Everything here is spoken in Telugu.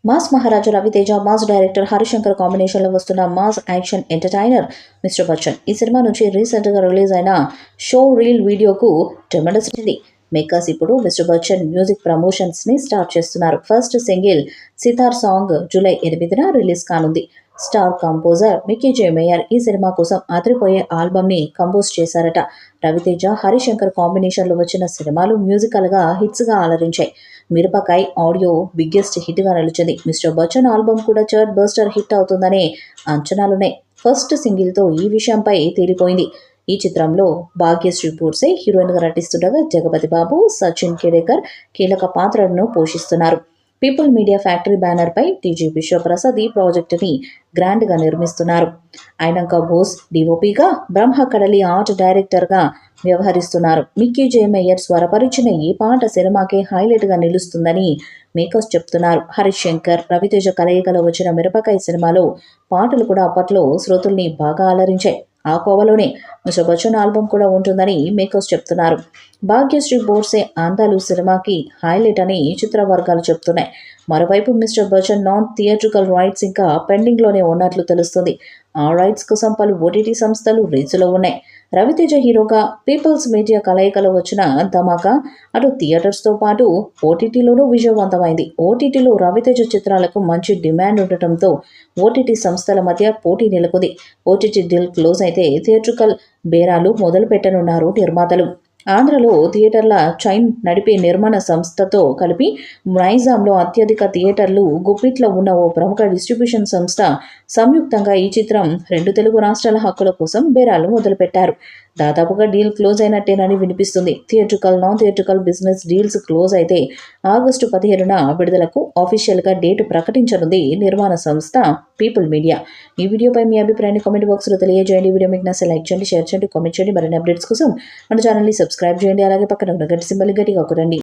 మాస్ మహారాజు రవితేజ, మాస్ డైరెక్టర్ హరిశంకర్ కాంబినేషన్లో వస్తున్న mass action entertainer mister Bachchan. ఈ సినిమా నుంచి రీసెంట్గా రిలీజ్ అయిన షో రీల్ వీడియోకు ట్రెమెండస్ వచ్చింది. మేకర్స్ ఇప్పుడు మిస్టర్ బచ్చన్ మ్యూజిక్ ప్రమోషన్స్ని స్టార్ట్ చేస్తున్నారు. First single sitar song July 8న రిలీజ్ కానుంది. స్టార్ కంపోజర్ మిక్కీ జే మేయర్ ఈ సినిమా కోసం అదిరిపోయే ఆల్బమ్ని కంపోజ్ చేశారట. రవితేజ, హరిశంకర్ కాంబినేషన్లో వచ్చిన సినిమాలు మ్యూజికల్గా హిట్స్గా అలరించాయి. మిరపకాయ్ ఆడియో బిగ్గెస్ట్ హిట్గా నిలిచింది. మిస్టర్ బచ్చన్ ఆల్బమ్ కూడా చర్ట్ బస్టర్ హిట్ అవుతుందనే అంచనాలున్నాయి. ఫస్ట్ సింగిల్తో ఈ విషయంపై తేలిపోయింది. ఈ చిత్రంలో భాగ్యశ్రీ పూర్సే హీరోయిన్గా నటిస్తుండగా జగపతి బాబు, సచిన్ కేడేకర్ కీలక పాత్రలను పోషిస్తున్నారు. పీపుల్ మీడియా ఫ్యాక్టరీ బ్యానర్పై టీజీ విశ్వప్రసాద్ ఈ ప్రాజెక్టుని గ్రాండ్గా నిర్మిస్తున్నారు. ఐనంక బోస్ డిఓపిగా, బ్రహ్మ కడలి ఆర్ట్ డైరెక్టర్గా వ్యవహరిస్తున్నారు. మిక్కీ జే మేయర్ స్వరపరిచిన ఈ పాట సినిమాకే హైలైట్గా నిలుస్తుందని మేకర్స్ చెప్తున్నారు. హరిశంకర్, రవితేజ కలయికలో వచ్చిన మిరపకాయ సినిమాలో పాటలు కూడా అప్పట్లో శ్రోతల్ని బాగా అలరించాయి. ఆ కోవలోనే మిస్టర్ బచ్చన్ ఆల్బమ్ కూడా ఉంటుందని మేకర్స్ చెప్తున్నారు. భాగ్యశ్రీ బోర్సే అందాలు సినిమాకి హైలైట్ అని చిత్ర వర్గాలు చెప్తున్నాయి. మరోవైపు mister Bachchan non theatrical rights ఇంకా పెండింగ్లోనే ఉన్నట్లు తెలుస్తుంది. ఆ రైట్స్ కోసం పలు ఓటీటీ సంస్థలు రేసులో ఉన్నాయి. రవితేజ హీరోగా, పీపుల్స్ మీడియా కలయికలో వచ్చిన ధమాకా అటు థియేటర్స్తో పాటు ఓటీటీలోనూ విజయవంతమైంది. ఓటీటీలో రవితేజ చిత్రాలకు మంచి డిమాండ్ ఉండటంతో ఓటీటీ సంస్థల మధ్య పోటీ నెలకొంది. ఓటీటీ డీల్ క్లోజ్ అయితే థియేట్రికల్ బేరాలు మొదలు పెట్టనున్నారు నిర్మాతలు. ఆంధ్రలో థియేటర్ల చైన్ నడిపే నిర్మాణ సంస్థతో కలిపి నైజాంలో అత్యధిక థియేటర్లు గుప్పిట్లో ఉన్న ఓ ప్రముఖ డిస్ట్రిబ్యూషన్ సంస్థ సంయుక్తంగా ఈ చిత్రం 2 తెలుగు రాష్ట్రాల హక్కుల కోసం బేరాలు మొదలుపెట్టారు. దాదాపుగా డీల్ క్లోజ్ అయినట్టేనని వినిపిస్తుంది. Theatrical, non theatrical business deals close అయితే ఆగస్టు 15న విడుదలకు ఆఫీషియల్గా డేట్ ప్రకటించనుంది నిర్మాణ సంస్థ పీపుల్ మీడియా. ఈ వీడియోపై మీ అభిప్రాయాన్ని కామెంట్ బాక్స్లో తెలియజేయండి. వీడియో మీకు నచ్చితే లైక్ చేయండి, షేర్ చేయండి, కామెంట్ చేయండి. మరిన్ని అప్డేట్స్ కోసం మన ఛానల్ని సబ్స్క్రైబ్ చేయండి. అలాగే పక్కన ఉన్న గంట సింబల్ గట్టిగా కొట్టండి.